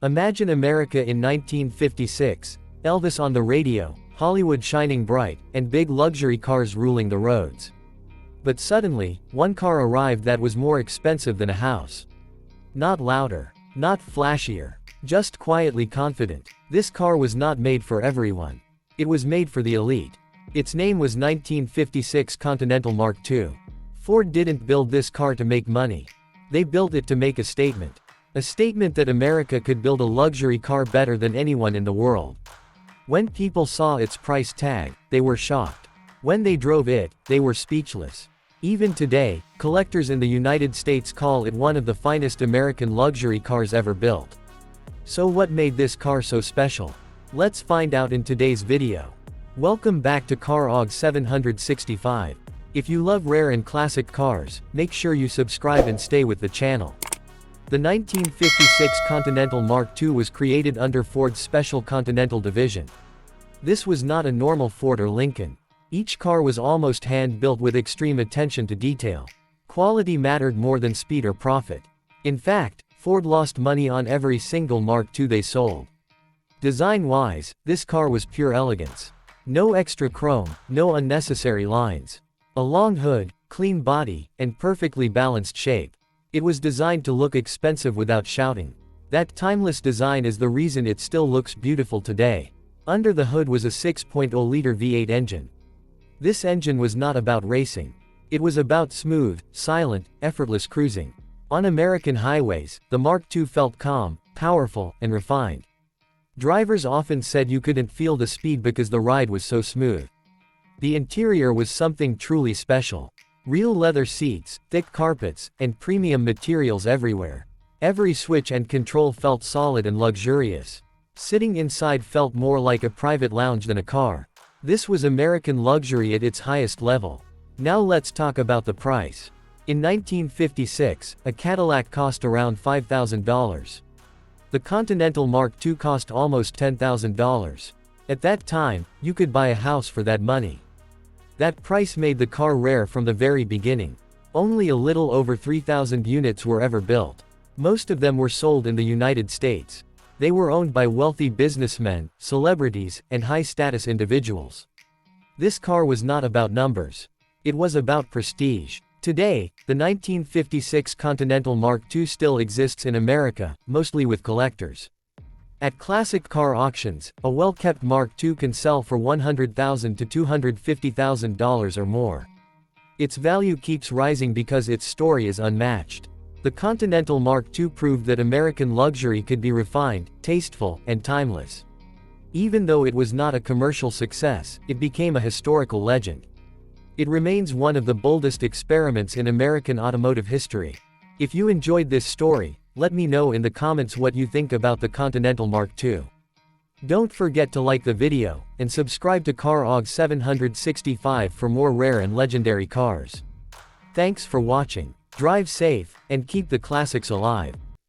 Imagine America in 1956, Elvis on the radio, Hollywood shining bright, and big luxury cars ruling the roads. But suddenly, one car arrived that was more expensive than a house. Not louder, not flashier, just quietly confident. This car was not made for everyone. It was made for the elite. Its name was 1956 Continental Mark II. Ford didn't build this car to make money. They built it to make a statement. A statement that America could build a luxury car better than anyone in the world. When people saw its price tag, they were shocked. When they drove it, they were speechless. Even today, collectors in the United States call it one of the finest American luxury cars ever built. So what made this car so special? Let's find out in today's video. Welcome back to Car Og 765. If you love rare and classic cars, make sure you subscribe and stay with the channel. The 1956 Continental Mark II was created under Ford's Special Continental Division. This was not a normal Ford or Lincoln. Each car was almost hand-built with extreme attention to detail. Quality mattered more than speed or profit. In fact, Ford lost money on every single Mark II they sold. Design-wise, this car was pure elegance. No extra chrome, no unnecessary lines. A long hood, clean body, and perfectly balanced shape. It was designed to look expensive without shouting. That timeless design is the reason it still looks beautiful today. Under the hood was a 6.0-liter V8 engine. This engine was not about racing. It was about smooth, silent, effortless cruising. On American highways, the Mark II felt calm, powerful, and refined. Drivers often said you couldn't feel the speed because the ride was so smooth. The interior was something truly special. Real leather seats, thick carpets, and premium materials everywhere. Every switch and control felt solid and luxurious. Sitting inside felt more like a private lounge than a car. This was American luxury at its highest level. Now let's talk about the price. In 1956, a Cadillac cost around $5,000. The Continental Mark II cost almost $10,000. At that time, you could buy a house for that money. That price made the car rare from the very beginning. Only a little over 3,000 units were ever built. Most of them were sold in the United States. They were owned by wealthy businessmen, celebrities, and high-status individuals. This car was not about numbers. It was about prestige. Today, the 1956 Continental Mark II still exists in America, mostly with collectors. At classic car auctions, a well-kept Mark II can sell for $100,000 to $250,000 or more. Its value keeps rising because its story is unmatched. The Continental Mark II proved that American luxury could be refined, tasteful, and timeless. Even though it was not a commercial success, it became a historical legend. It remains one of the boldest experiments in American automotive history. If you enjoyed this story, let me know in the comments what you think about the Continental Mark II. Don't forget to like the video, and subscribe to Car Og 765 for more rare and legendary cars. Thanks for watching. Drive safe, and keep the classics alive.